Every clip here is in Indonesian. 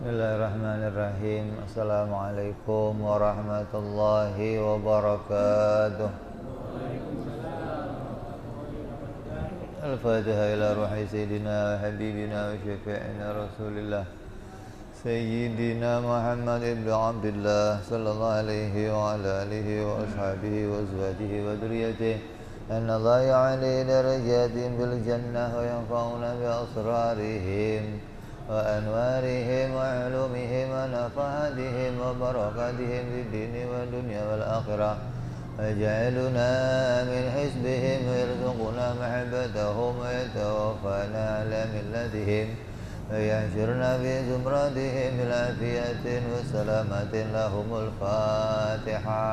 Bismillahirrahmanirrahim. Assalamualaikum warahmatullahi wabarakatuh. Al-Fatihah ila ruhi Sayyidina wa Habibina wa Syafi'ina Rasulillah Sayyidina Muhammad ibn Abdullah sallallahu alaihi wa ala alihi wa ashabihi wa azwajihi wa dhurriyyatihi an Allah ya'ali darajatin bil jannah wa yanfa'una bi asrarihim وأنوارهم وعلومهم ونفحاتهم وبركاتهم في الدين والدنيا والآخرة ويجعلنا من حزبهم ويرزقنا محبتهم ويتوفانا على ملتهم ويحشرنا في زمرتهم بالعافية والسلامة لهم الفاتحة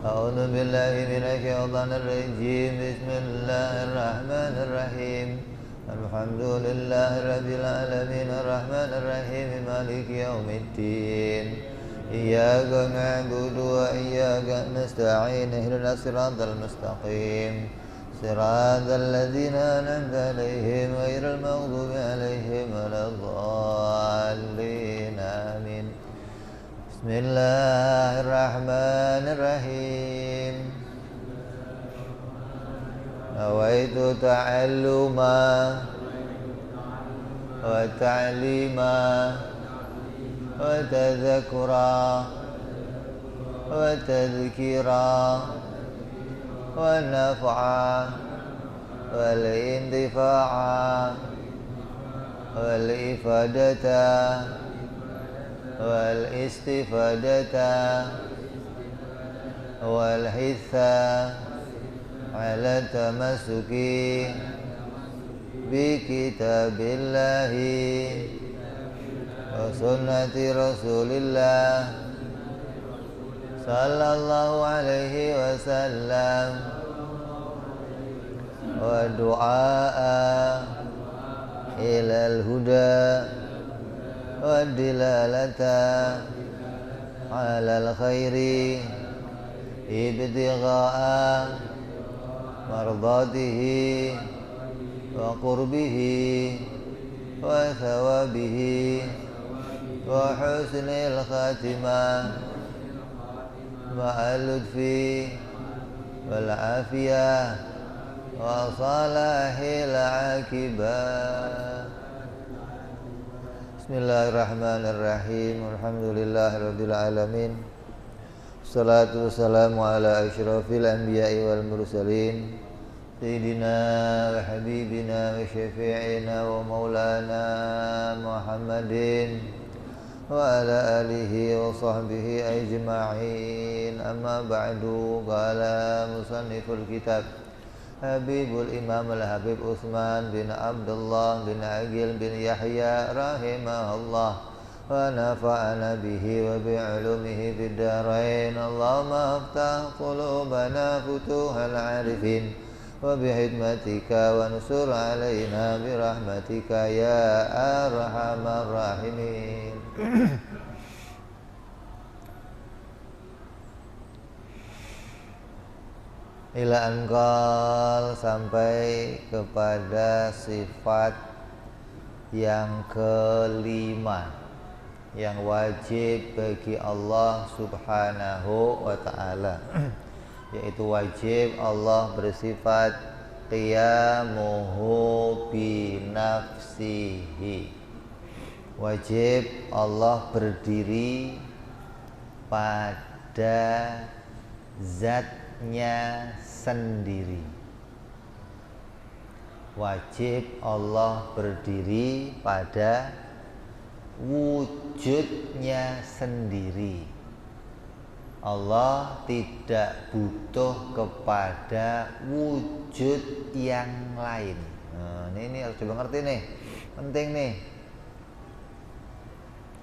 أعوذ بالله من الشيطان الرجيم بسم الله الرحمن الرحيم الحمد لله رب العالمين الرحمن الرحيم مالك يوم الدين إياك نعبد وإياك نستعين اهدنا الصراط المستقيم صراط الذين أنعمت عليهم غير المغضوب عليهم ولا الضالين آمين بسم الله الرحمن الرحيم نويت تعلما وتعليما وتذكرا وتذكيرا ونفعا والانتفاعا والإفادة والاستفادة والحثا على التمسك بكتاب الله وسنة رسول الله صلى الله عليه وسلم ودعاء إلى الهدى والدلالة على الخير ابتغاء مرضاته وقربه وثوابه وحسن الخاتمة مع اللطف والعافية وصلاح العاقبة. Bismillahirrahmanirrahim. Alhamdulillahirabbil alamin. Salatu wassalamu ala asyrafil anbiya'i wal mursalin Sayyidina wa habibina wa syafi'ina wa maulana Muhammadin wa ala alihi wa sahbihi ajma'in. Amma ba'du. Qala musanniful kitab Habibul Imam al-Habib Utsman bin Abdullah bin Aqil bin Yahya rahimahullah wa nafa'ana bihi wa bi'ulumihi fid darain. Allahumma aftah qulubana futuhal arifin wa bihikmatika wa ansur alaina birahmatika ya arhamar rahimin. Ila anqal, sampai kepada sifat yang kelima yang wajib bagi Allah subhanahu wa ta'ala, yaitu wajib Allah bersifat qiyamuhu binafsihi. Wajib Allah berdiri pada zatnya sendiri. Wajib Allah berdiri pada wujudnya sendiri. Allah tidak butuh kepada wujud yang lain. Nah, ini harus coba ngerti nih, penting nih.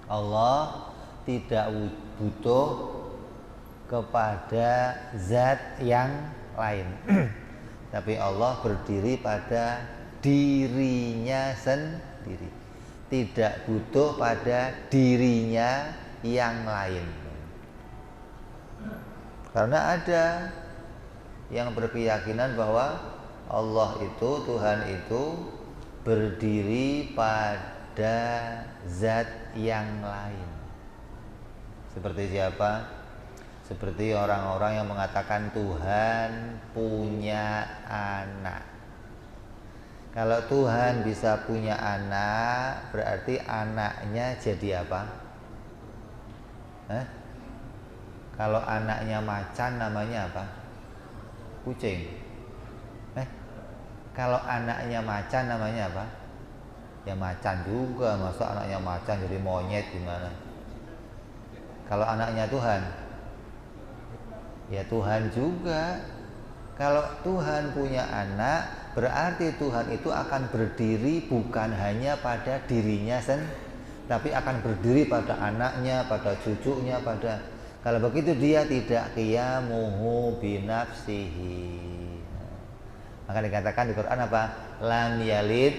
Allah tidak butuh kepada zat yang lain. Tapi Allah berdiri pada dirinya sendiri, tidak butuh pada dirinya yang lain. Karena ada yang berkeyakinan bahwa Allah itu, Tuhan itu berdiri pada pada zat yang lain. Seperti siapa? Seperti orang-orang yang mengatakan Tuhan punya anak. Kalau Tuhan bisa punya anak, berarti anaknya jadi apa? Kalau anaknya macan namanya apa? Kucing. Kalau anaknya macan namanya apa? Ya macan juga. Masa anaknya macan jadi monyet gimana? Kalau anaknya Tuhan, ya Tuhan juga. Kalau Tuhan punya anak, berarti Tuhan itu akan berdiri bukan hanya pada dirinya sendiri, tapi akan berdiri pada anaknya, pada cucunya, pada. Kalau begitu dia tidak qiyamuhu binafsihi. Maka dikatakan di Quran apa? Lam yalid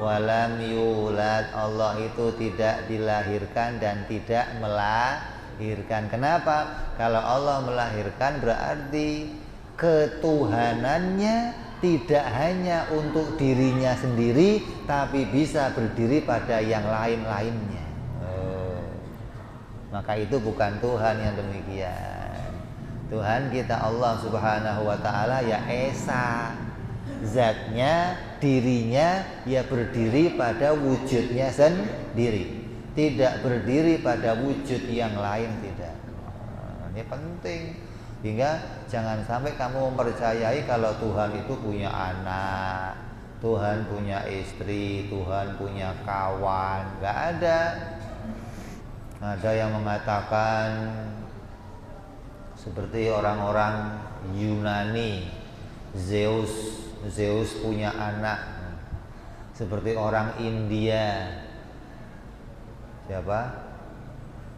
walam yulad. Allah itu tidak dilahirkan dan tidak melahirkan. Kenapa? Kalau Allah melahirkan berarti ketuhanannya tidak hanya untuk dirinya sendiri, tapi bisa berdiri pada yang lain-lainnya. Maka itu bukan Tuhan yang demikian. Tuhan kita Allah Subhanahu wa ta'ala ya esa, zatnya, dirinya ya berdiri pada wujudnya sendiri, tidak berdiri pada wujud yang lain, tidak. Ini penting, hingga jangan sampai kamu mempercayai kalau Tuhan itu punya anak, Tuhan punya istri, Tuhan punya kawan. Nggak ada. Ada yang mengatakan seperti orang-orang Yunani, Zeus punya anak. Seperti orang India, siapa?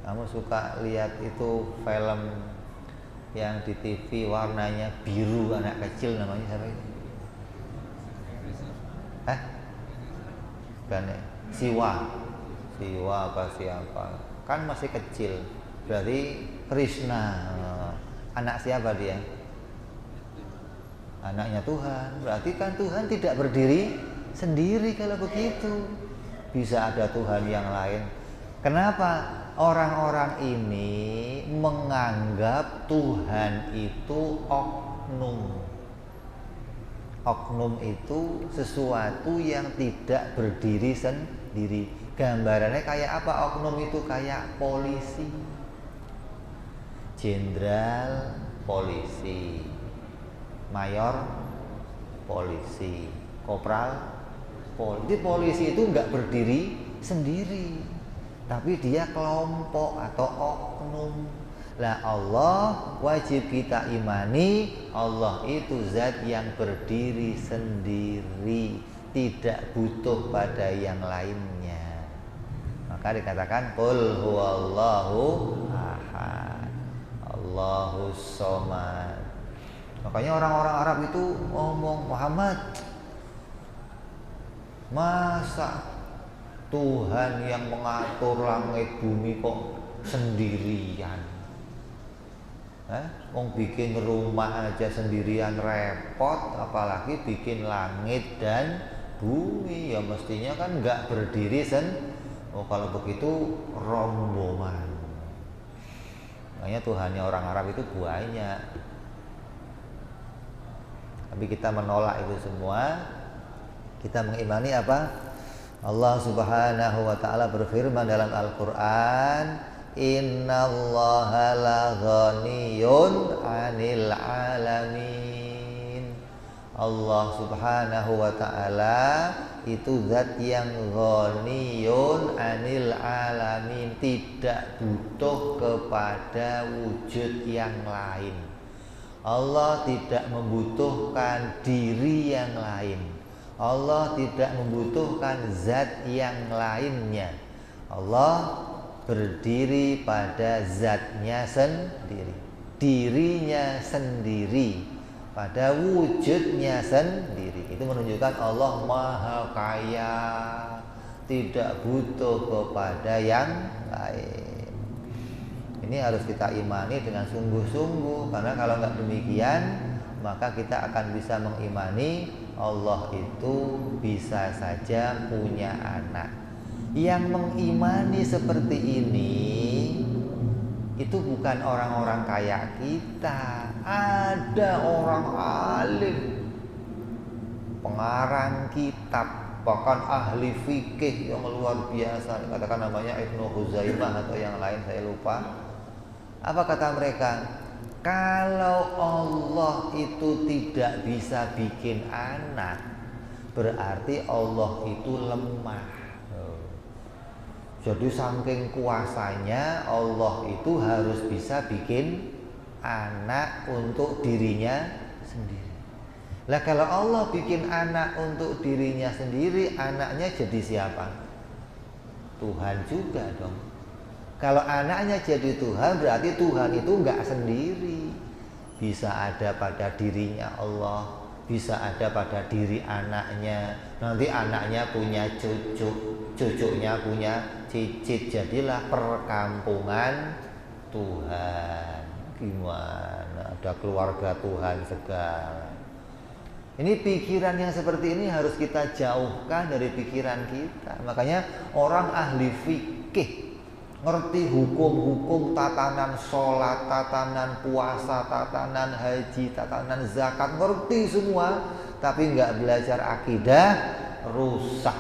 Kamu suka lihat itu film yang di TV warnanya biru, anak kecil namanya siapa itu? Bukan ya? Siwa apa siapa? Kan masih kecil. Berarti Krishna. Anak siapa dia? Anaknya Tuhan. Berarti kan Tuhan tidak berdiri sendiri kalau begitu. Bisa ada Tuhan yang lain. Kenapa? Orang-orang ini menganggap Tuhan itu oknum. Oknum itu sesuatu yang tidak berdiri sendiri. Gambarannya kayak apa oknum itu? Kayak polisi, jenderal polisi, mayor polisi, kopral polisi. Polisi itu nggak berdiri sendiri, tapi dia kelompok atau oknum. Lah Allah wajib kita imani Allah itu zat yang berdiri sendiri, tidak butuh pada yang lainnya. Maka dikatakan qul huwallahu ahad, Allahus somad. Makanya orang-orang Arab itu ngomong, Muhammad, masa Tuhan yang mengatur langit bumi kok sendirian? Wong bikin rumah aja sendirian repot, apalagi bikin langit dan bumi. Ya mestinya kan nggak berdiri kalau begitu rombongan. Makanya Tuhannya orang Arab itu banyak. Tapi kita menolak itu semua. Kita mengimani apa? Allah Subhanahu wa ta'ala berfirman dalam Al-Quran, innallaha la ghaniyun 'anil 'alamin. Allah Subhanahu wa ta'ala itu zat yang ghaniyun 'anil 'alamin, tidak butuh kepada wujud yang lain. Allah tidak membutuhkan diri yang lain. Allah tidak membutuhkan zat yang lainnya. Allah berdiri pada zatnya sendiri, dirinya sendiri, pada wujudnya sendiri. Itu menunjukkan Allah Maha Kaya, tidak butuh kepada yang lain. Ini harus kita imani dengan sungguh-sungguh, karena kalau nggak demikian maka kita akan bisa mengimani Allah itu bisa saja punya anak. Yang mengimani seperti ini itu bukan orang-orang kayak kita. Ada orang alim, pengarang kitab, bahkan ahli fikih yang luar biasa, katakan namanya Ibnu Huzaimah atau yang lain saya lupa. Apa kata mereka? Kalau Allah itu tidak bisa bikin anak, berarti Allah itu lemah. Jadi saking kuasanya Allah itu harus bisa bikin anak untuk dirinya sendiri. Lah kalau Allah bikin anak untuk dirinya sendiri, anaknya jadi siapa? Tuhan juga dong. Kalau anaknya jadi Tuhan, berarti Tuhan itu enggak sendiri. Bisa ada pada dirinya Allah, bisa ada pada diri anaknya. Nanti anaknya punya cucu, cucunya punya cicit, jadilah perkampungan Tuhan. Gimana? Ada keluarga Tuhan segala. Ini pikiran yang seperti ini harus kita jauhkan dari pikiran kita. Makanya orang ahli fikih ngerti hukum-hukum tatanan sholat, tatanan puasa, tatanan haji, tatanan zakat, ngerti semua, tapi nggak belajar akidah, rusak.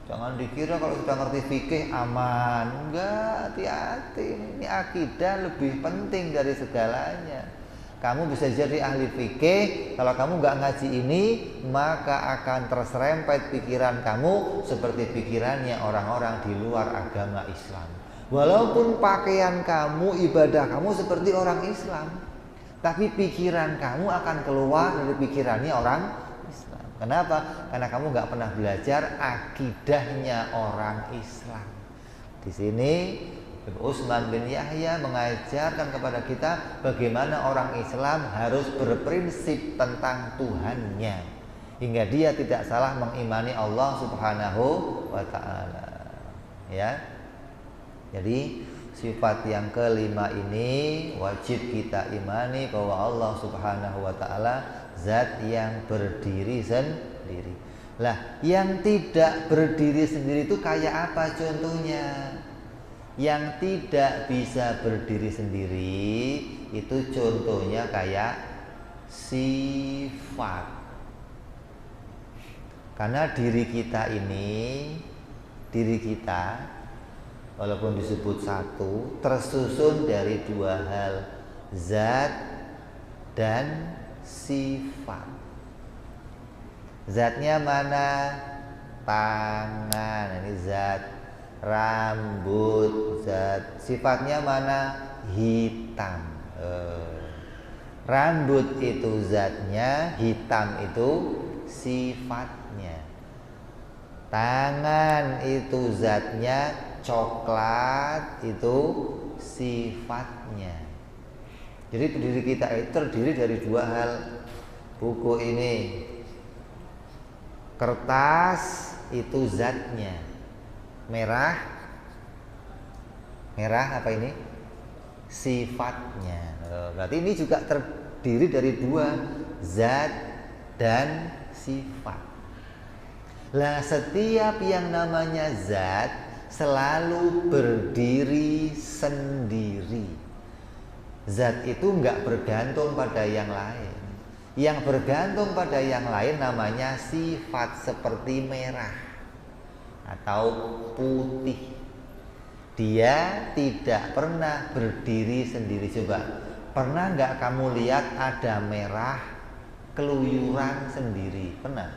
Jangan dikira kalau sudah ngerti fikih aman. Enggak, hati-hati. Ini akidah lebih penting dari segalanya. Kamu bisa jadi ahli fikih, kalau kamu nggak ngaji ini, maka akan terserempet pikiran kamu seperti pikirannya orang-orang di luar agama Islam. Walaupun pakaian kamu, ibadah kamu seperti orang Islam, tapi pikiran kamu akan keluar dari pikirannya orang Islam. Kenapa? Karena kamu nggak pernah belajar akidahnya orang Islam. Di sini Utsman bin Yahya mengajarkan kepada kita bagaimana orang Islam harus berprinsip tentang Tuhannya, hingga dia tidak salah mengimani Allah Subhanahu wa ta'ala. Ya. Jadi sifat yang kelima ini wajib kita imani bahwa Allah Subhanahu wa ta'ala zat yang berdiri sendiri. Lah, yang tidak berdiri sendiri itu kayak apa contohnya? Yang tidak bisa berdiri sendiri itu contohnya kayak sifat. Karena diri kita ini, diri kita walaupun disebut satu, tersusun dari dua hal, zat dan sifat. Zatnya mana? Tangan, ini zat. Rambut, zat. Sifatnya mana? Hitam. Rambut itu zatnya, hitam itu sifatnya. Tangan itu zatnya, coklat itu sifatnya. Jadi diri kita itu terdiri dari dua hal. Buku ini, kertas itu zatnya. Merah apa ini? Sifatnya. Berarti ini juga terdiri dari dua, zat dan sifat. Lah setiap yang namanya zat selalu berdiri sendiri. Zat itu enggak bergantung pada yang lain. Yang bergantung pada yang lain namanya sifat, seperti merah atau putih. Dia tidak pernah berdiri sendiri. Coba, pernah nggak kamu lihat ada merah keluyuran sendiri? Pernah?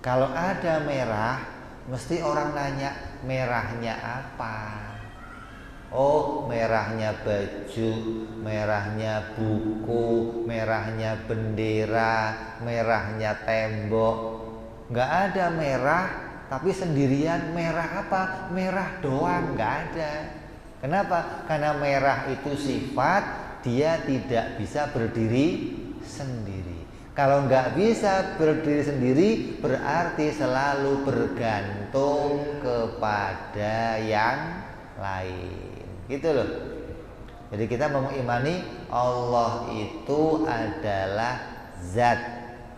Kalau ada merah, mesti orang nanya merahnya apa? Oh, merahnya baju, merahnya buku, merahnya bendera, merahnya tembok. Nggak ada merah, tapi sendirian. Merah apa? Merah doang, nggak ada. Kenapa? Karena merah itu sifat, dia tidak bisa berdiri sendiri. Kalau nggak bisa berdiri sendiri, berarti selalu bergantung kepada yang lain. Gitu loh. Jadi kita mengimani Allah itu adalah zat,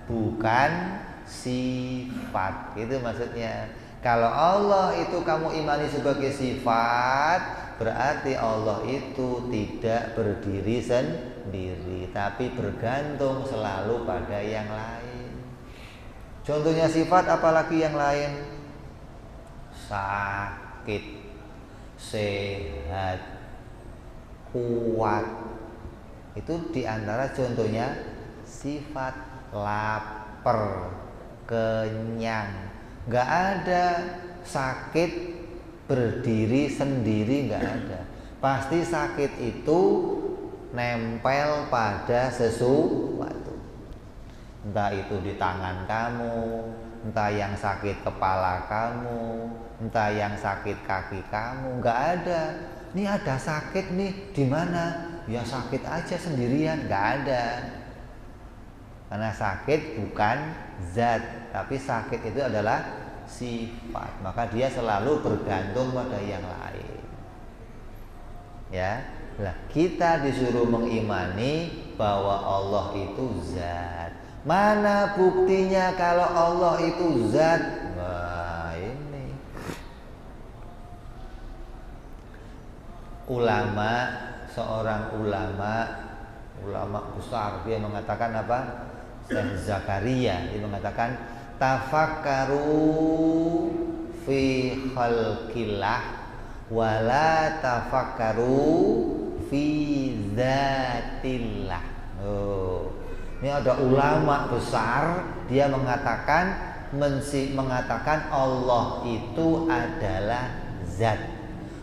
bukan sifat. Itu maksudnya. Kalau Allah itu kamu imani sebagai sifat, berarti Allah itu tidak berdiri sendiri, tapi bergantung selalu pada yang lain. Contohnya sifat, apalagi yang lain? Sakit, sehat, kuat. Itu diantara contohnya sifat. Lapar, kenyang. Gak ada sakit berdiri sendiri, gak ada. Pasti sakit itu nempel pada sesuatu. Entah itu di tangan kamu, entah yang sakit kepala kamu, entah yang sakit kaki kamu. Gak ada. Ini ada sakit nih, di mana? Ya sakit aja sendirian, gak ada. Karena sakit bukan zat, tapi sakit itu adalah sifat. Maka dia selalu bergantung pada yang lain. Ya, nah, kita disuruh mengimani bahwa Allah itu zat. Mana buktinya kalau Allah itu zat? Wah, ini seorang ulama besar, dia mengatakan apa? Syekh Zakaria, dia mengatakan tafakkaru fi khalqillah wala tafakkaru fi zatillah. Oh, ini ada ulama besar, dia mengatakan Allah itu adalah zat.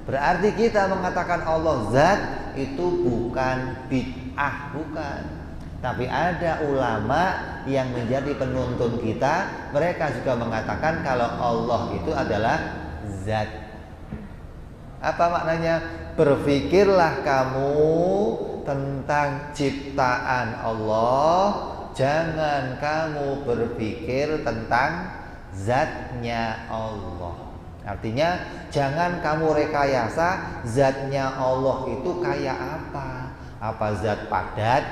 Berarti kita mengatakan Allah zat itu bukan bid'ah, bukan. Tapi ada ulama yang menjadi penuntun kita, mereka juga mengatakan kalau Allah itu adalah zat. Apa maknanya? Berpikirlah kamu tentang ciptaan Allah, jangan kamu berpikir tentang zatnya Allah. Artinya jangan kamu rekayasa zatnya Allah itu kayak apa. Apa zat padat,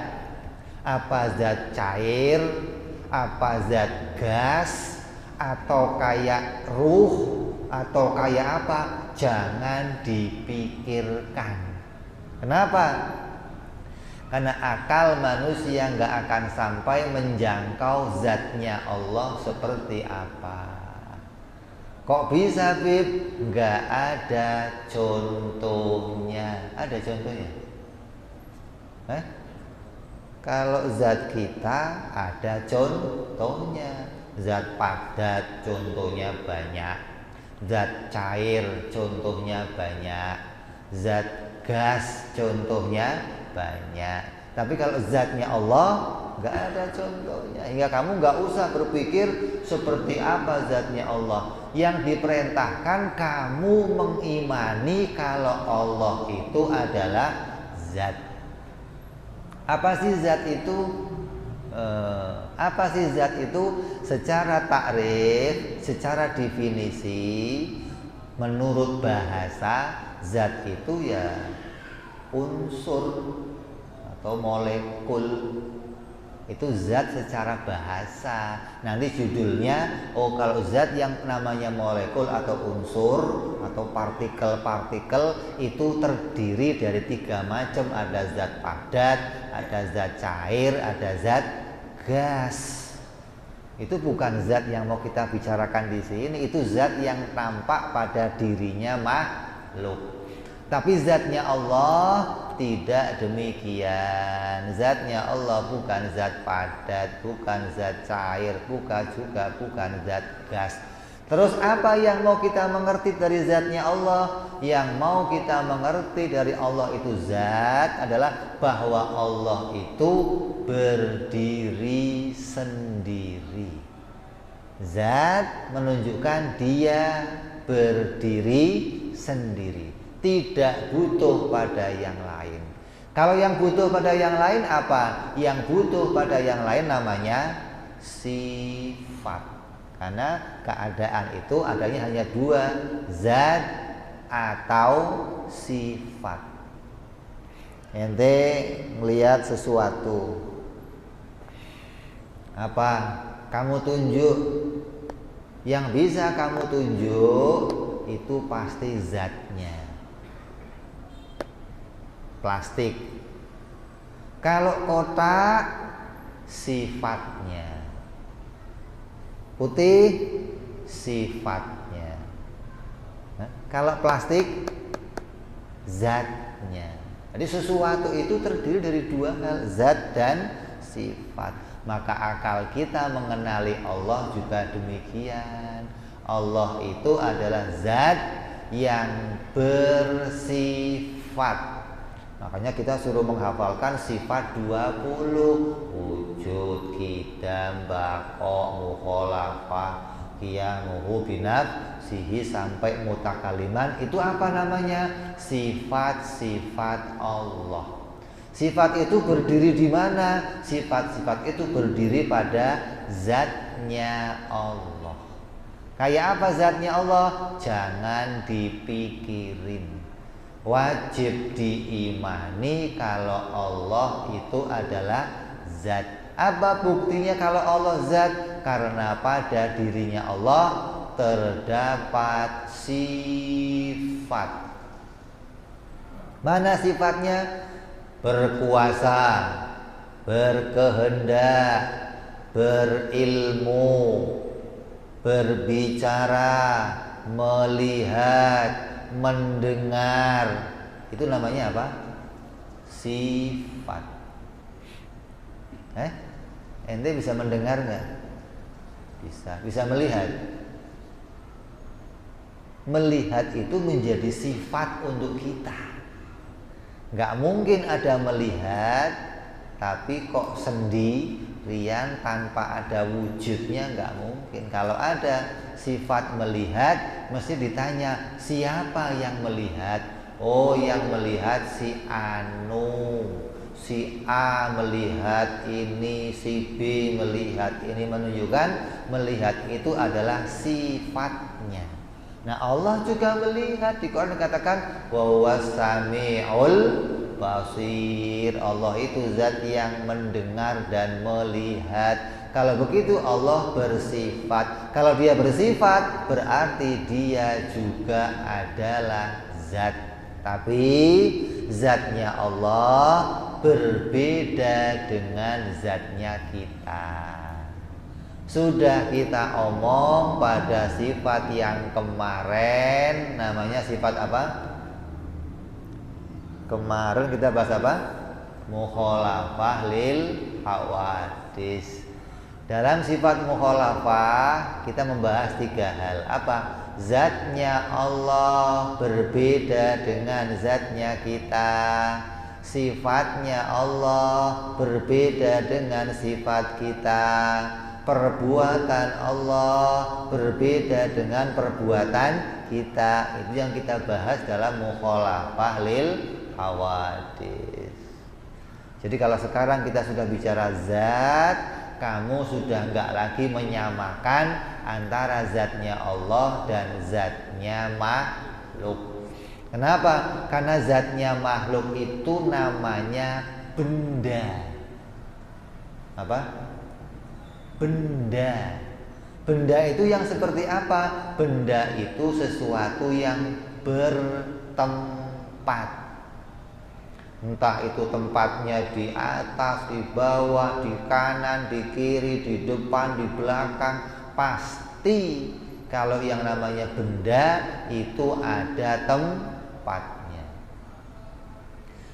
apa zat cair, apa zat gas, atau kayak ruh, atau kayak apa. Jangan dipikirkan. Kenapa? Karena akal manusia nggak akan sampai menjangkau zatnya Allah seperti apa. Kok bisa, Bib? Nggak ada contohnya. Ada contohnya? Kalau zat kita ada contohnya. Zat padat contohnya banyak, zat cair contohnya banyak, zat gas contohnya banyak. Tapi kalau zatnya Allah nggak ada contohnya, hingga kamu nggak usah berpikir seperti apa zatnya Allah. Yang diperintahkan kamu mengimani kalau Allah itu adalah zat. Apa sih zat itu? Apa sih zat itu? Secara takrif, secara definisi, menurut bahasa, zat itu ya unsur atau molekul. Itu zat secara bahasa. Nanti judulnya, kalau zat yang namanya molekul atau unsur atau partikel-partikel itu terdiri dari 3 macam. Ada zat padat, ada zat cair, ada zat gas. Itu bukan zat yang mau kita bicarakan di sini. Itu zat yang tampak pada dirinya makhluk. Tapi zatnya Allah tidak demikian. Zatnya Allah bukan zat padat, bukan zat cair, bukan zat gas. Terus apa yang mau kita mengerti dari zatnya Allah? Yang mau kita mengerti dari Allah itu zat adalah bahwa Allah itu berdiri sendiri. Zat menunjukkan dia berdiri sendiri, tidak butuh pada yang lain. Kalau yang butuh pada yang lain apa? Yang butuh pada yang lain namanya sifat. Karena keadaan itu adanya hanya 2, zat atau sifat. Ente melihat sesuatu, apa? kamu tunjuk, yang bisa kamu tunjuk itu pasti zatnya. Plastik. Kalau kotak, sifatnya. Putih, sifatnya. Kalau plastik, zatnya. Jadi sesuatu itu terdiri dari dua hal, zat dan sifat. Maka akal kita mengenali Allah juga demikian. Allah itu adalah zat yang bersifat. Makanya kita suruh menghafalkan sifat 20. Wujud, qidam, baqa, mukhalafah, qiyamuhu binafsihi sampai mutakaliman. Itu apa namanya? Sifat-sifat Allah. Sifat itu berdiri di mana? Sifat-sifat itu berdiri pada zatnya Allah. Kayak apa zatnya Allah? Jangan dipikirin. Wajib diimani kalau Allah itu adalah zat. Apa buktinya kalau Allah zat? Karena pada dirinya Allah terdapat sifat. Mana sifatnya? Berkuasa, berkehendak, berilmu, berbicara, melihat, mendengar. Itu namanya apa? Sifat. Ente bisa mendengar nggak? Bisa. Bisa melihat? Melihat itu menjadi sifat untuk kita. Nggak mungkin ada melihat tapi kok sendirian tanpa ada wujudnya, nggak mungkin. Kalau ada sifat melihat mesti ditanya siapa yang melihat. Oh, yang melihat si Anu, si A melihat ini, si B melihat ini. Menunjukkan melihat itu adalah sifatnya. Nah, Allah juga melihat. Di Quran dikatakan wa huwas samiul basir. Allah itu zat yang mendengar dan melihat. Kalau begitu Allah bersifat. Kalau dia bersifat berarti dia juga adalah zat. Tapi zatnya Allah berbeda dengan zatnya kita. Sudah kita omong pada sifat yang kemarin. Namanya sifat apa? Kemarin kita bahas apa? Mukhalafah lil hawadis. Dalam sifat mukhalafah kita membahas 3 hal. Apa? Zatnya Allah berbeda dengan zatnya kita. Sifatnya Allah berbeda dengan sifat kita. Perbuatan Allah berbeda dengan perbuatan kita. Itu yang kita bahas dalam mukhalafah lil hawadis. Jadi kalau sekarang kita sudah bicara zat, kamu sudah nggak lagi menyamakan antara zatnya Allah dan zatnya makhluk. Kenapa? Karena zatnya makhluk itu namanya benda. Apa? Benda. Benda itu yang seperti apa? Benda itu sesuatu yang bertempat. Entah itu tempatnya di atas, di bawah, di kanan, di kiri, di depan, di belakang. Pasti kalau yang namanya benda itu ada tempatnya.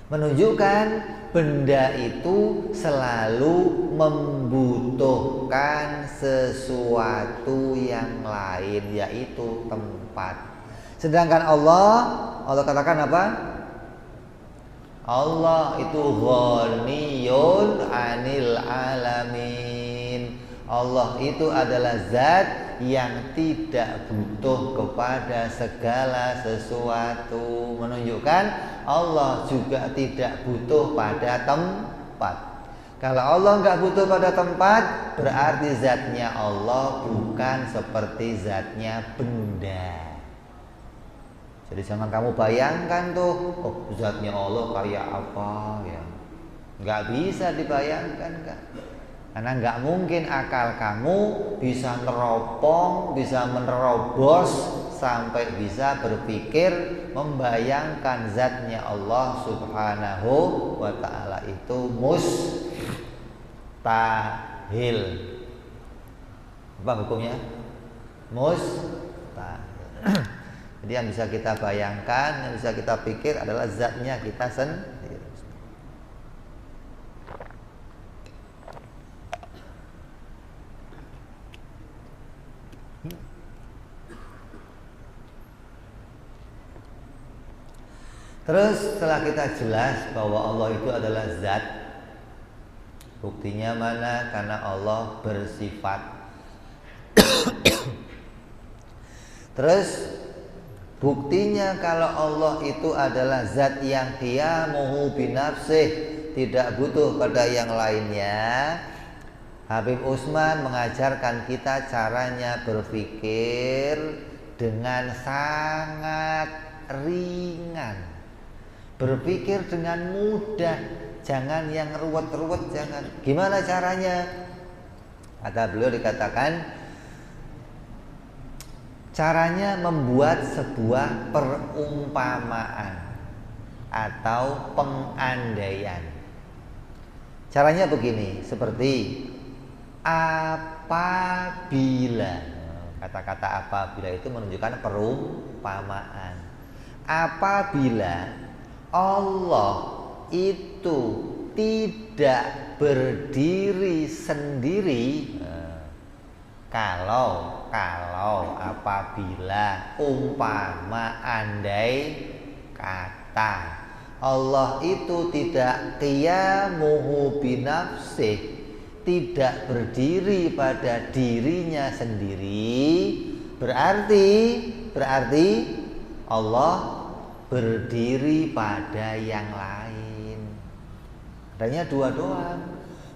Menunjukkan benda itu selalu membutuhkan sesuatu yang lain, yaitu tempat. Sedangkan Allah katakan apa? Allah itu ghaniyun 'anil alamin. Allah itu adalah zat yang tidak butuh kepada segala sesuatu. Menunjukkan Allah juga tidak butuh pada tempat. Kalau Allah nggak butuh pada tempat, berarti zatnya Allah bukan seperti zatnya benda. Jadi jangan kamu bayangkan tuh, oh zatnya Allah kayak apa ya. Nggak bisa dibayangkan kan. Karena nggak mungkin akal kamu bisa neropong, bisa menerobos sampai bisa berpikir membayangkan zatnya Allah Subhanahu wa ta'ala itu mustahil. Apa hukumnya? Mustahil. Jadi yang bisa kita bayangkan, yang bisa kita pikir adalah zatnya kita sendiri. Terus setelah kita jelas bahwa Allah itu adalah zat, buktinya mana? Karena Allah bersifat. Terus buktinya kalau Allah itu adalah zat yang qiyamuhu binafsih, tidak butuh pada yang lainnya. Habib Utsman mengajarkan kita caranya berpikir dengan sangat ringan. Berpikir dengan mudah, jangan yang ruwet-ruwet, jangan. Gimana caranya? Kata beliau dikatakan, caranya membuat sebuah perumpamaan atau pengandaian. Caranya begini, seperti apabila. Kata-kata apabila itu menunjukkan perumpamaan. Apabila Allah itu tidak berdiri sendiri, kalau apabila umpama andai kata Allah itu tidak qiyamuhu binafsih, tidak berdiri pada dirinya sendiri, berarti Allah berdiri pada yang lain. Adanya dua doang,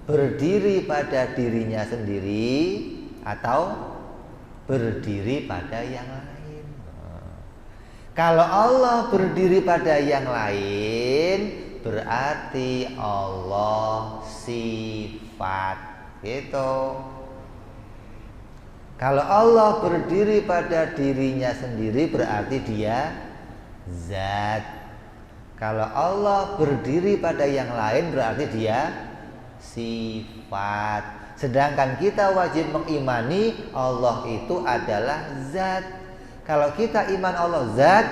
berdiri pada dirinya sendiri atau berdiri pada yang lain. Kalau Allah berdiri pada yang lain, berarti Allah sifat, gitu. Kalau Allah berdiri pada dirinya sendiri, berarti dia zat. Kalau Allah berdiri pada yang lain, berarti dia sifat. Sedangkan kita wajib mengimani Allah itu adalah zat. Kalau kita iman Allah zat,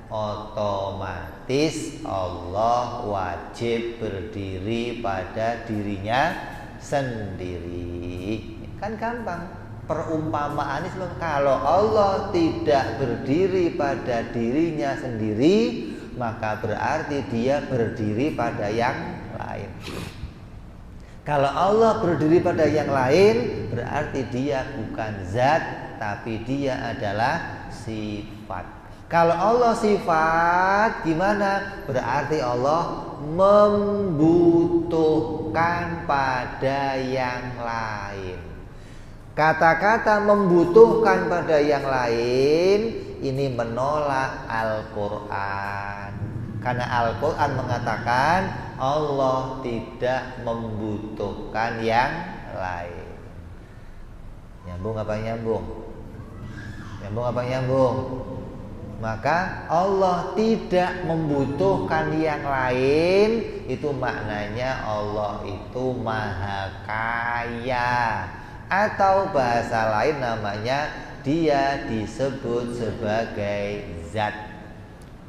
otomatis Allah wajib berdiri pada dirinya sendiri. Kan gampang. Perumpamaan Islam, kalau Allah tidak berdiri pada dirinya sendiri, maka berarti dia berdiri pada yang lain. Kalau Allah berdiri pada yang lain, berarti dia bukan zat, tapi dia adalah sifat. Kalau Allah sifat, gimana? Berarti Allah membutuhkan pada yang lain. Kata-kata membutuhkan pada yang lain ini menolak Al-Quran. Karena Al-Quran mengatakan Allah tidak membutuhkan yang lain. Nyambung apa nyambung? Nyambung apa nyambung? Maka Allah tidak membutuhkan yang lain, itu maknanya Allah itu maha kaya. Atau bahasa lain namanya dia disebut sebagai zat,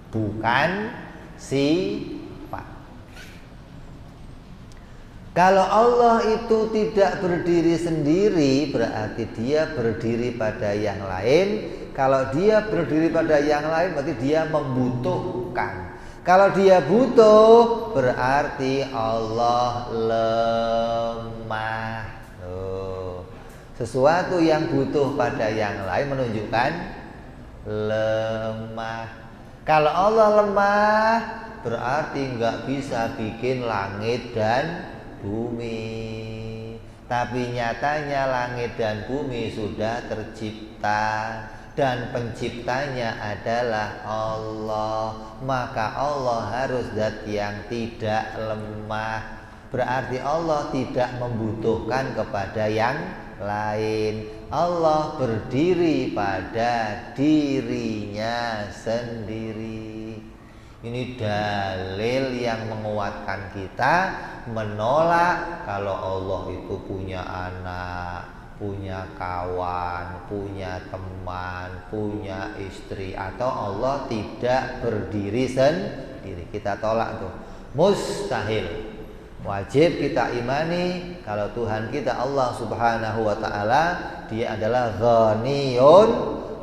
bukan sifat. Kalau Allah itu tidak berdiri sendiri, berarti dia berdiri pada yang lain. Kalau dia berdiri pada yang lain, berarti dia membutuhkan. Kalau dia butuh, berarti Allah lemah. Sesuatu yang butuh pada yang lain menunjukkan lemah. Kalau Allah lemah, berarti nggak bisa bikin langit dan bumi. Tapi nyatanya langit dan bumi sudah tercipta, dan penciptanya adalah Allah. Maka Allah harus zat yang tidak lemah. berarti Allah tidak membutuhkan kepada yang lain. Allah berdiri pada dirinya sendiri. Ini dalil yang menguatkan kita menolak kalau Allah itu punya anak, punya kawan, punya teman, punya istri, atau Allah tidak berdiri sendiri. Kita tolak tuh, mustahil. Wajib kita imani kalau Tuhan kita Allah Subhanahu wa taala, Dia adalah ghaniyun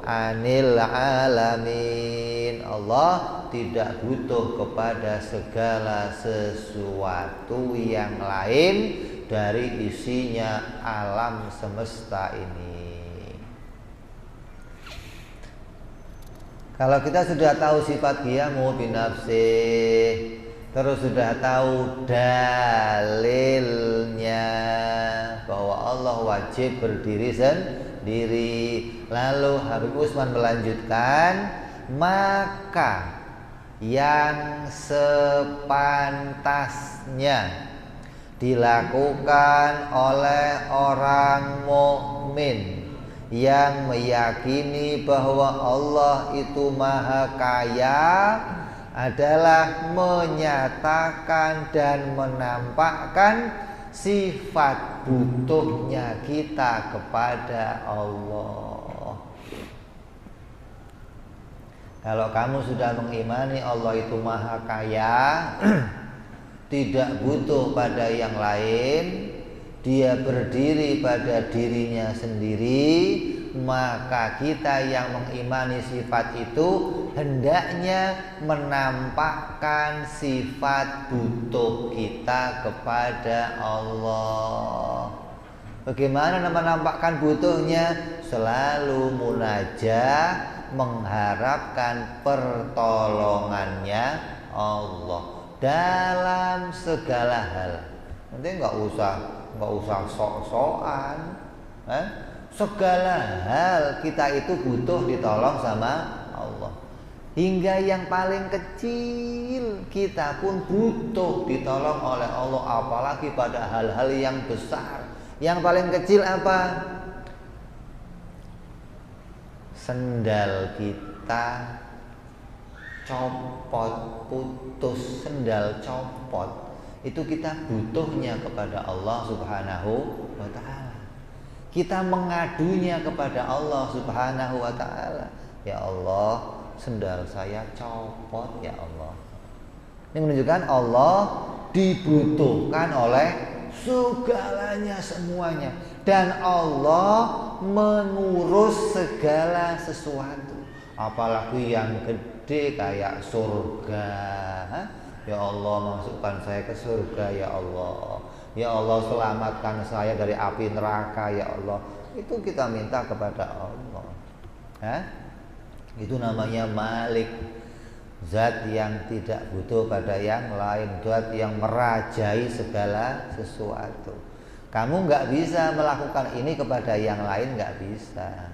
'anil 'alamin. Allah tidak butuh kepada segala sesuatu yang lain dari isinya alam semesta ini. Kalau kita sudah tahu sifat qiyamu binafsih, terus sudah tahu dalilnya bahwa Allah wajib berdiri sendiri, lalu Habib Utsman melanjutkan, maka yang sepantasnya dilakukan oleh orang mukmin yang meyakini bahwa Allah itu Maha Kaya adalah menyatakan dan menampakkan sifat butuhnya kita kepada Allah. Kalau kamu sudah mengimani Allah itu Maha Kaya, tidak butuh pada yang lain, Dia berdiri pada dirinya sendiri, maka kita yang mengimani sifat itu hendaknya menampakkan sifat butuh kita kepada Allah. Bagaimana menampakkan butuhnya? Selalu munajat, mengharapkan pertolongannya Allah dalam segala hal. Nanti nggak usah sok-sokan. Segala hal kita itu butuh ditolong sama Allah. Hingga yang paling kecil kita pun butuh ditolong oleh Allah, apalagi pada hal-hal yang besar. Yang paling kecil apa? Sendal kita copot, putus, sendal copot, itu kita butuhnya kepada Allah Subhanahu wa ta'ala. Kita mengadunya kepada Allah Subhanahu wa ta'ala. Ya Allah, sendal saya copot ya Allah. Ini menunjukkan Allah dibutuhkan oleh segalanya, semuanya. Dan Allah mengurus segala sesuatu, apalagi yang gede kayak surga. Ya Allah, masukkan saya ke surga ya Allah. Ya Allah, selamatkan saya dari api neraka ya Allah. Itu kita minta kepada Allah. Itu namanya Malik, zat yang tidak butuh pada yang lain, zat yang merajai segala sesuatu. Kamu nggak bisa melakukan ini kepada yang lain, nggak bisa.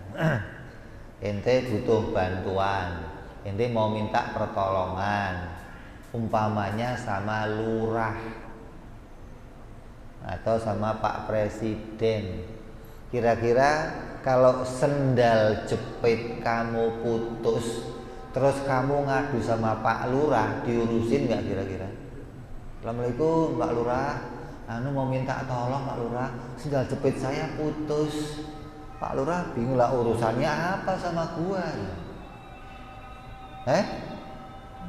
Ente butuh bantuan, ente mau minta pertolongan, umpamanya sama lurah atau sama Pak Presiden. Kira-kira kalau sendal jepit kamu putus, terus kamu ngadu sama Pak Lurah, diurusin nggak kira-kira? Assalamualaikum Pak Lurah, mau minta tolong Pak Lurah, sendal jepit saya putus. Pak Lurah bingung lah, urusannya apa sama gua?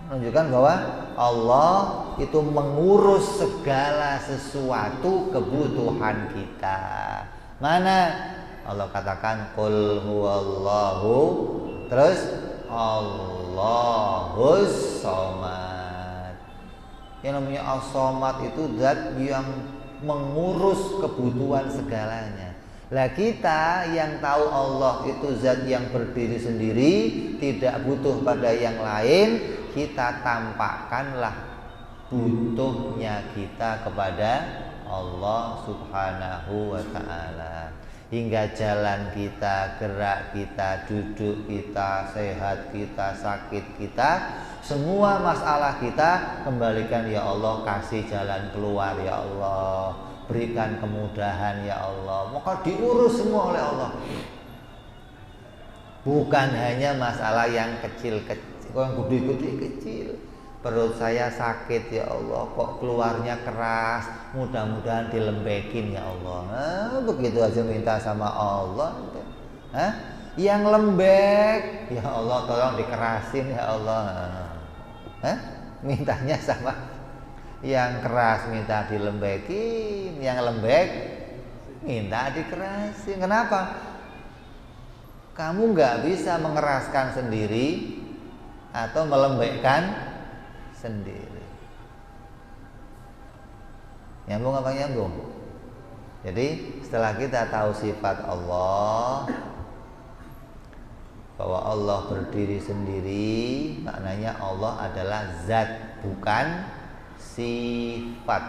Menunjukkan bahwa Allah itu mengurus segala sesuatu kebutuhan kita. Mana? Allah katakan qul huwallahu, terus Allahus Somad. Yang namanya As-Somad itu zat yang mengurus kebutuhan segalanya. Lah kita yang tahu Allah itu zat yang berdiri sendiri, tidak butuh pada yang lain, kita tampakkanlah butuhnya kita kepada Allah Subhanahu wa ta'ala. hingga jalan kita, gerak kita, duduk kita, sehat kita, sakit kita, semua masalah kita kembalikan ya Allah, kasih jalan keluar ya Allah, berikan kemudahan ya Allah, maka diurus semua oleh Allah. Bukan hanya masalah yang kecil-kecil, yang gede-gede kecil. Perut saya sakit ya Allah, kok keluarnya keras, mudah-mudahan dilembekin ya Allah. Begitu aja minta sama Allah. Yang lembek ya Allah tolong dikerasin ya Allah. Mintanya sama yang keras minta dilembekin, yang lembek minta dikerasin. Kenapa? Kamu nggak bisa mengeraskan sendiri atau melembekkan sendiri. Nyambung apa nyambung? Jadi setelah kita tahu sifat Allah, bahwa Allah berdiri sendiri, maknanya Allah adalah zat, bukan sifat.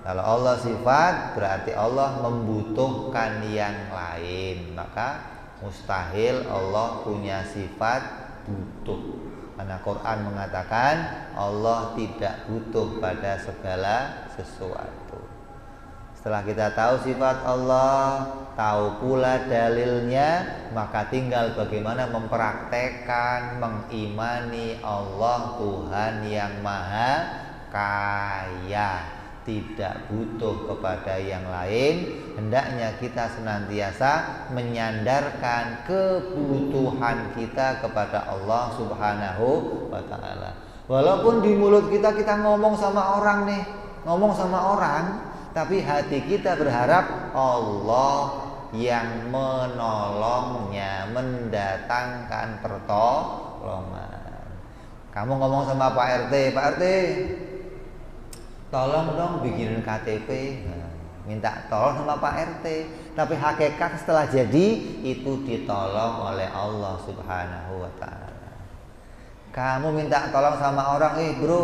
Kalau Allah sifat berarti Allah membutuhkan yang lain, maka mustahil Allah punya sifat butuh. Karena Quran mengatakan Allah tidak butuh pada segala sesuatu. Setelah kita tahu sifat Allah, tahu pula dalilnya, maka tinggal bagaimana mempraktekkan, mengimani Allah Tuhan yang Maha Kaya, tidak butuh kepada yang lain. Hendaknya kita senantiasa menyandarkan kebutuhan kita kepada Allah Subhanahu wa ta'ala. Walaupun di mulut kita ngomong sama orang nih, ngomong sama orang, tapi hati kita berharap Allah yang menolongnya, mendatangkan pertolongan. Kamu ngomong sama Pak RT, Pak RT, tolong dong bikinin KTP, minta tolong sama Pak RT. Tapi hakikat setelah jadi itu ditolong oleh Allah Subhanahu wa ta'ala. Kamu minta tolong sama orang, bro,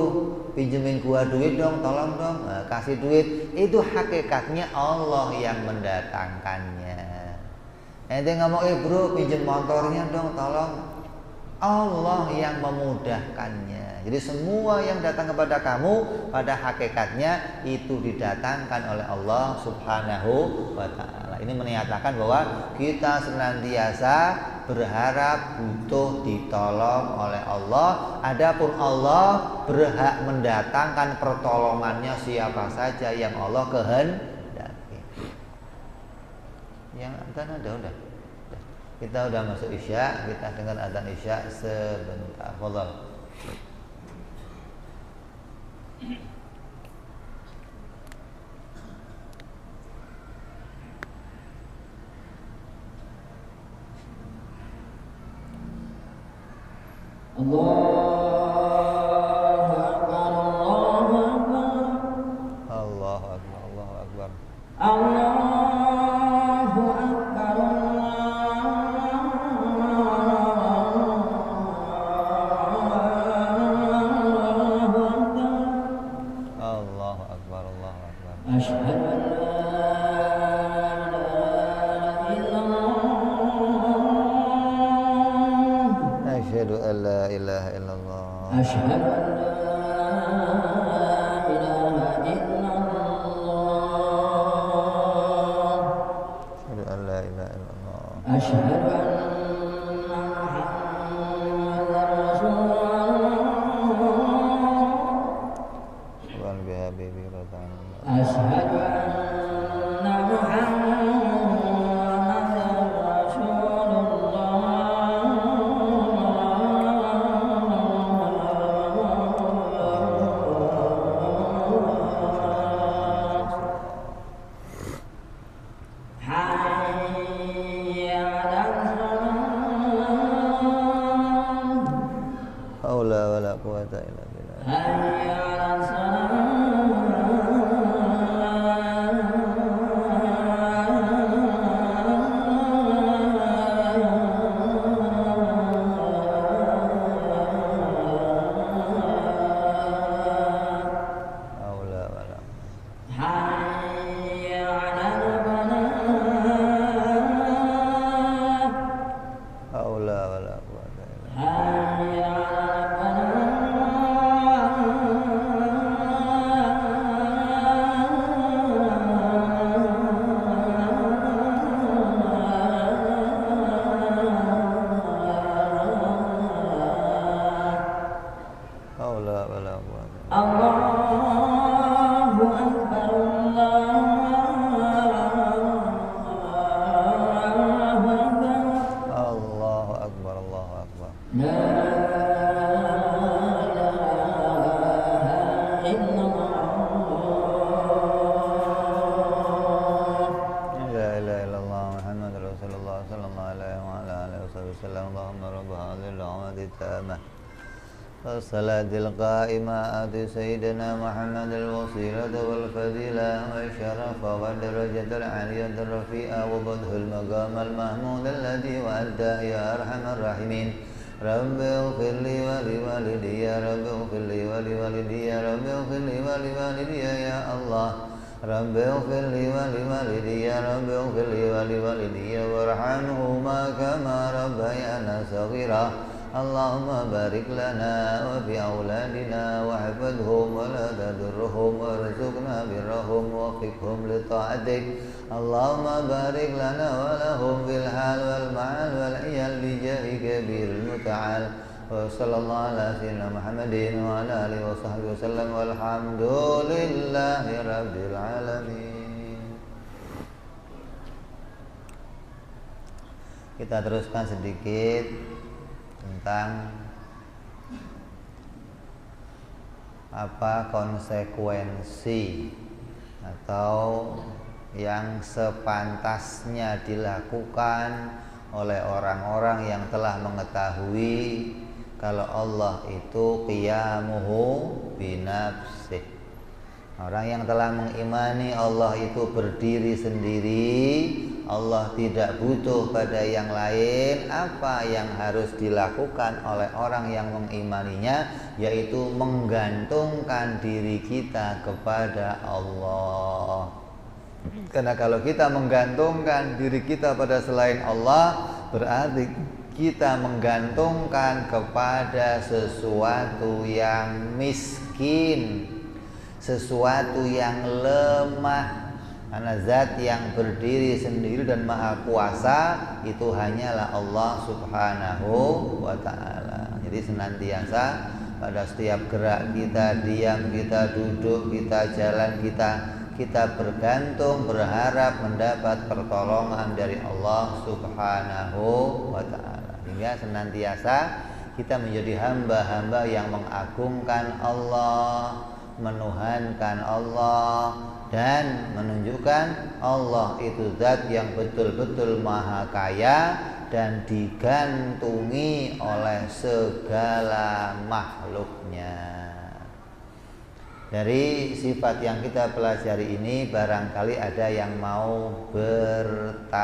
pinjemin gua duit dong, tolong dong, kasih duit. Itu hakikatnya Allah yang mendatangkannya. Ente ngomong, bro, pinjem motornya dong, tolong. Allah yang memudahkannya. Jadi semua yang datang kepada kamu pada hakikatnya itu didatangkan oleh Allah Subhanahu wa ta'ala. Ini menyatakan bahwa kita senantiasa berharap butuh ditolong oleh Allah. Adapun Allah berhak mendatangkan pertolongannya siapa saja yang Allah kehendaki. Yang adzan udah. Kita udah masuk Isya, kita dengar adzan Isya sebentar. Fadhal. Allahu Akbar, Allahu Akbar. Asyhadu an la ilaha illallah. Asyhadu an la ilaha illallah. Asyhadu an la ilaha illallah. Asyhadu anna Muhammadar Rasulullah. Wa bi habibi radhiyallahu. Asyhadu anna Muhammadar hayya 'alal falah. والصلاة القائمة آت سيدنا محمد الوسيلة والفضيلة والشرف والدرجة العالية الرفيعة وبده المقام المحمود الذي وأدى يا أرحم الراحمين. رب اغفر لي ولوالدي يا رب اغفر لي ولوالدي يا رب اغفر لي ولوالدي يا الله. رب اغفر لي ولوالدي يا رب اغفر لي ولوالدي وارحمهما كما ربيانا صغيرا. اللهم بارك لنا وفي أولادنا واحفظهم ولا تضرهم وارزقنا برهم ووفقهم لطاعتك. اللهم بارك لنا ولهم في الحال والمعال والعيال بجاه كبير المتعال. وصلى الله على سيدنا محمد وعلى آله وصحبه وسلم والحمد لله رب العالمين. Kita teruskan sedikit tentang apa konsekuensi atau yang sepantasnya dilakukan oleh orang-orang yang telah mengetahui kalau Allah itu qiyamuhu binafsih. Orang yang telah mengimani Allah itu berdiri sendiri, Allah tidak butuh pada yang lain. Apa yang harus dilakukan oleh orang yang mengimaninya, yaitu menggantungkan diri kita kepada Allah. Karena kalau kita menggantungkan diri kita pada selain Allah, berarti kita menggantungkan kepada sesuatu yang miskin, sesuatu yang lemah. Karena zat yang berdiri sendiri dan maha kuasa itu hanyalah Allah subhanahu wa ta'ala. Jadi senantiasa pada setiap gerak kita, diam kita, duduk kita, jalan kita bergantung, berharap mendapat pertolongan dari Allah subhanahu wa ta'ala. Hingga senantiasa kita menjadi hamba-hamba yang mengagungkan Allah, menuhankan Allah, dan menunjukkan Allah itu zat yang betul-betul maha kaya dan digantungi oleh segala makhluknya. Dari sifat yang kita pelajari ini barangkali ada yang mau bertanya.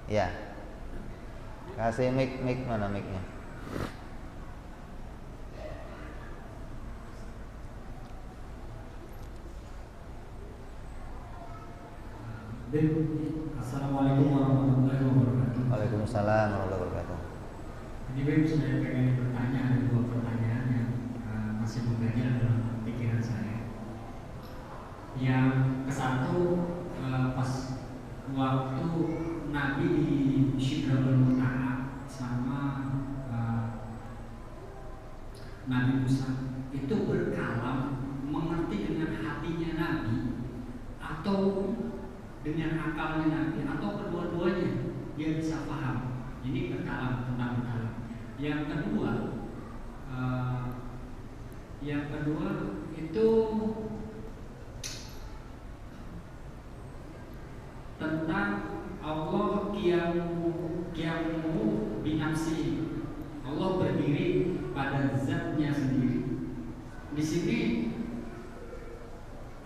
Ya, kasih mic mana micnya? Assalamualaikum warahmatullahi wabarakatuh. Waalaikumsalam warahmatullahi wabarakatuh. Jadi Beb, saya pengen bertanya, ada dua pertanyaan yang masih mengganjal dalam pikiran saya. Yang ke satu, pas waktu Nabi di Syidratul Muntaha sama Nabi Musa itu berkalam, mengerti dengan hatinya Nabi atau dengan akalnya Nabi atau kedua-duanya dia bisa paham. Ini berkalam, tentang berkalam. Yang kedua itu tentang Allah qiyamuhu binafsi. Allah berdiri pada zatnya sendiri. Di sini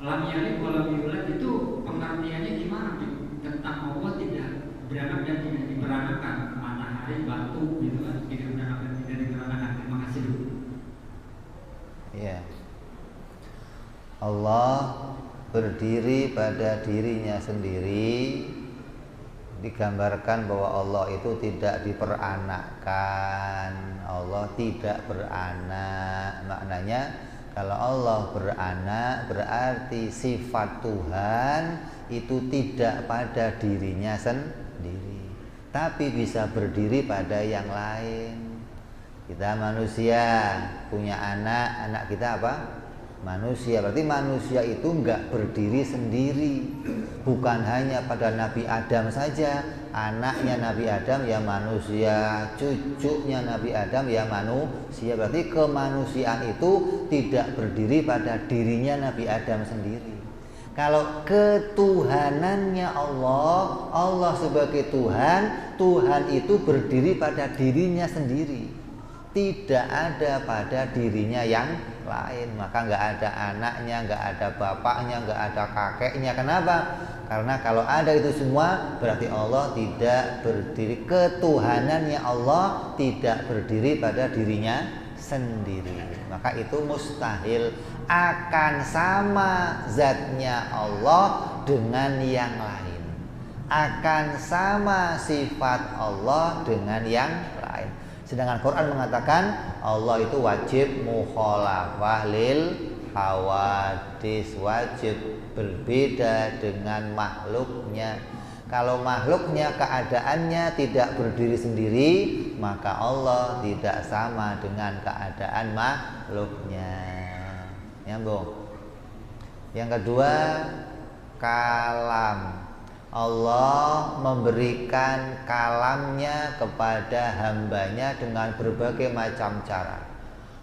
lam yalid wa lam yulad itu pengertiannya gimana? Tentang Allah tidak beranak dan tidak diperanakan, matahari, batu gitu kan, tidak beranak dan tidak diperanakan. Terima kasih dulu. Ya. Allah berdiri pada dirinya sendiri, digambarkan bahwa Allah itu tidak diperanakkan. Allah tidak beranak. Maknanya kalau Allah beranak berarti sifat Tuhan itu tidak pada dirinya sendiri, tapi bisa berdiri pada yang lain. Kita manusia punya anak kita apa? Manusia. Berarti manusia itu enggak berdiri sendiri. Bukan hanya pada Nabi Adam saja, anaknya Nabi Adam ya manusia, cucunya Nabi Adam ya manusia. Berarti kemanusiaan itu tidak berdiri pada dirinya Nabi Adam sendiri. Kalau ketuhanannya Allah, Allah sebagai Tuhan, Tuhan itu berdiri pada dirinya sendiri, tidak ada pada dirinya yang lain. Maka nggak ada anaknya, nggak ada bapaknya, nggak ada kakeknya. Kenapa? Karena kalau ada itu semua berarti Allah tidak berdiri. Ketuhanannya Allah tidak berdiri pada dirinya sendiri. Maka itu mustahil akan sama zatnya Allah dengan yang lain, akan sama sifat Allah dengan yang lain. Sedangkan Quran mengatakan Allah itu wajib mukhalafah lil hawadis, wajib berbeda dengan makhluknya. Kalau makhluknya keadaannya tidak berdiri sendiri, maka Allah tidak sama dengan keadaan makhluknya. Nyambung. Yang kedua, kalam. Allah memberikan kalamnya kepada hambanya dengan berbagai macam cara.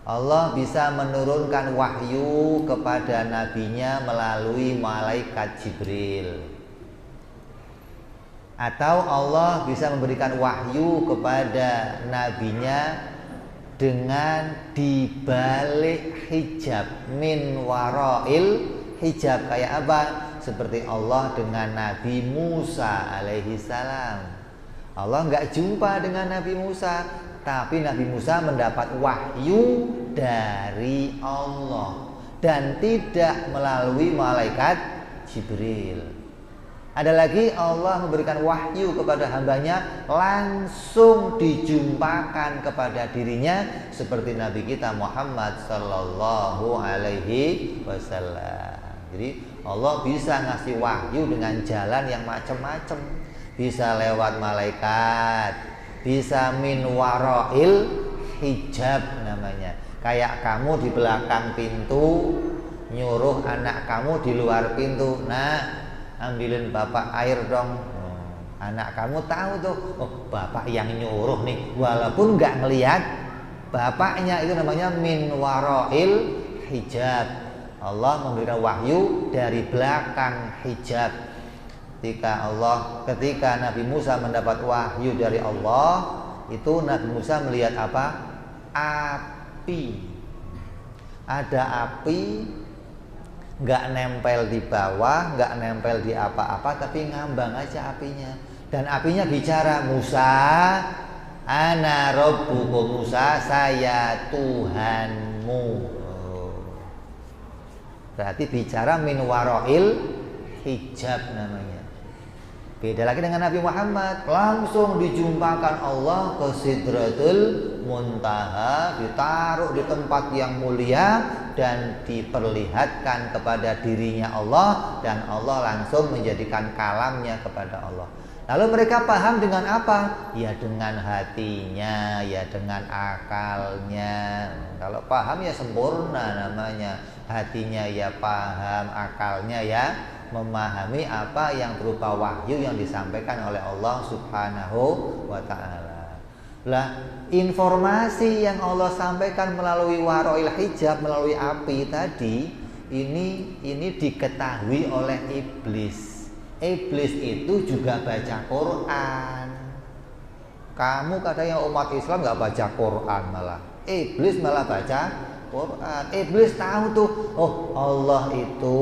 Allah bisa menurunkan wahyu kepada nabinya melalui malaikat Jibril. Atau Allah bisa memberikan wahyu kepada nabinya dengan dibalik hijab, min warail hijab. Kayak apa? Seperti Allah dengan Nabi Musa alaihi salam. Allah nggak jumpa dengan Nabi Musa, tapi Nabi Musa mendapat wahyu dari Allah dan tidak melalui malaikat Jibril. Ada lagi Allah memberikan wahyu kepada hambanya langsung dijumpakan kepada dirinya seperti Nabi kita Muhammad sallallahu alaihi wasallam. Jadi Allah bisa ngasih wahyu dengan jalan yang macam-macam. Bisa lewat malaikat, bisa min warail hijab namanya. Kayak kamu di belakang pintu nyuruh anak kamu di luar pintu, nah ambilin bapak air dong. Anak kamu tahu tuh, oh bapak yang nyuruh nih, walaupun nggak ngelihat bapaknya. Itu namanya min warail hijab. Allah memberikan wahyu dari belakang hijab. Ketika Nabi Musa mendapat wahyu dari Allah, itu Nabi Musa melihat apa? Api. Ada api, nggak nempel di bawah, nggak nempel di apa-apa, tapi ngambang aja apinya. Dan apinya bicara, Musa, ana rabbuka, Musa, saya Tuhanmu. Berarti bicara min warail hijab namanya. Beda lagi dengan Nabi Muhammad, langsung dijumpakan Allah ke Sidratul Muntaha, ditaruh di tempat yang mulia dan diperlihatkan kepada dirinya Allah, dan Allah langsung menjadikan kalamnya kepada Allah. Lalu mereka paham dengan apa? Ya dengan hatinya, ya dengan akalnya. Kalau paham ya sempurna namanya. Hatinya ya paham, akalnya ya memahami apa yang berupa wahyu yang disampaikan oleh Allah Subhanahu wa ta'ala. Lah, informasi yang Allah sampaikan melalui warail hijab, melalui api tadi, ini diketahui oleh iblis. Iblis itu juga baca Quran. Kamu katanya umat Islam nggak baca Quran, malah iblis malah baca Quran. Iblis tahu tuh, oh Allah itu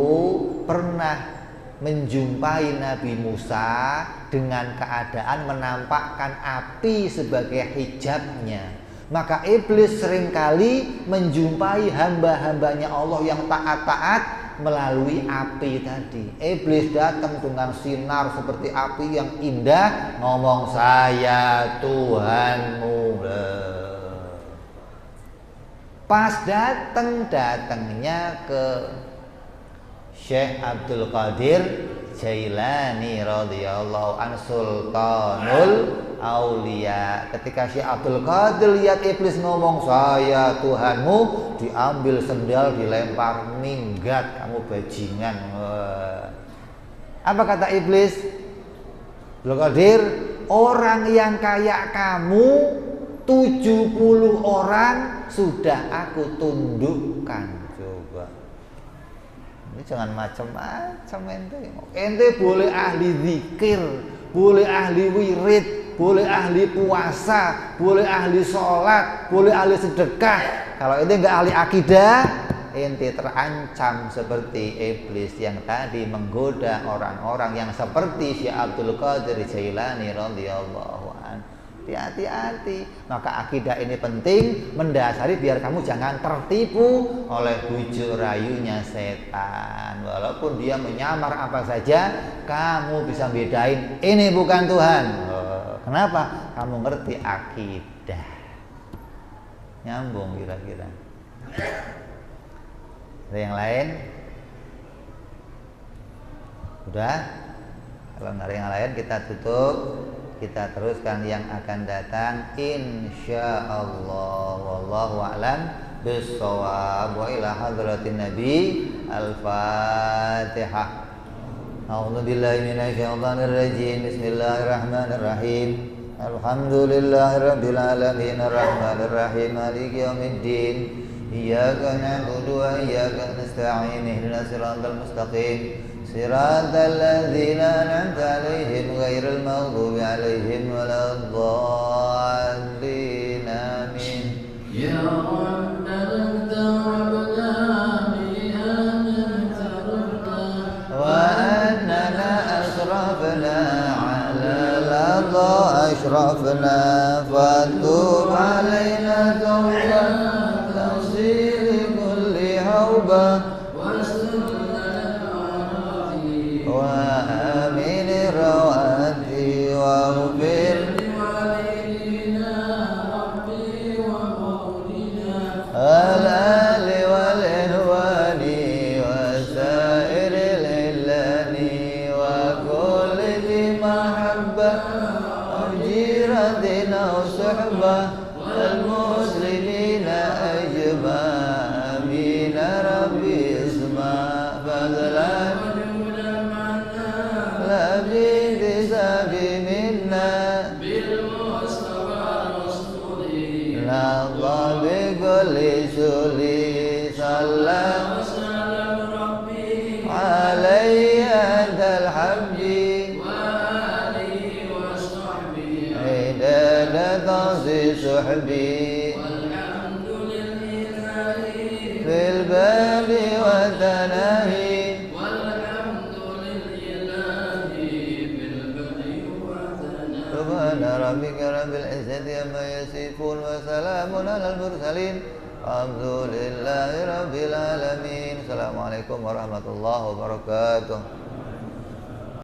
pernah menjumpai Nabi Musa dengan keadaan menampakkan api sebagai hijabnya. Maka iblis seringkali menjumpai hamba-hambanya Allah yang taat-taat melalui api tadi. Iblis datang dengan sinar seperti api yang indah, ngomong saya Tuhanmu. Pas datangnya ke Syekh Abdul Qadir Jailani radhiyallahu an, Sultanul Aulia. Ketika Syekh Abdul Qadir lihat iblis ngomong saya Tuhanmu, diambil sendal, dilempar, minggat kamu bajingan. Apa kata iblis? Abdul Qadir, orang yang kayak kamu 70 orang sudah aku tundukkan. Coba. Ini jangan macam-macam ente boleh ahli zikir, boleh ahli wirid, boleh ahli puasa, boleh ahli sholat, boleh ahli sedekah. Kalau ente nggak ahli akidah, ente terancam seperti iblis yang tadi menggoda orang-orang yang seperti Syekh Abdul Qadir Jailani radhiyallahu anhu. Hati-hati. Maka akidah ini penting mendasari biar kamu jangan tertipu oleh bujuk rayunya setan. Walaupun dia menyamar apa saja, kamu bisa bedain ini bukan Tuhan. Kenapa? Kamu ngerti akidah. Nyambung kira-kira. Ada yang lain? Udah? Kalau nggak ada yang lain kita tutup. Kita teruskan yang akan datang insyaallah. Wallahu a'lam bissawab. Wa ila hadratin nabi. Al-Fatihah. A'udzu billahi minasyaitonir rajim. Bismillahirrahmanirrahim. Alhamdulillahirabbil alamin arrahmanir rahim maliki yaumiddin. Iyyaka na'budu wa iyyaka nasta'in. Ihdinas siratal mustaqim. صراط الذين أنعمت عليهم غير المغضوب عليهم ولا الضالين آمين. يا رب أنت ربنا بأنت ربنا وأننا أشرفنا على الأرض أشرفنا فتوب علينا توبة تغسل كل حوبة وآمن رواتي واغفر لوالدينا ربي ومولنا الآل والإخوان وسائر الإلان وكل ذي محبة أو جيرة أو صحبة والمسلمين أجمع آمين ربي اسمع فضلا منا بالمصطفى رسولي نظى بكل سولي صلى وسلم ربي علي عند الحج وآله وصحبه عدد تنصي صحبي والحمد لله في الباب والتناهي سبحان ربك رب العزة عما يصفون وسلام على المرسلين والحمد لله رب العالمين. Assalamualaikum warahmatullahi wabarakatuh.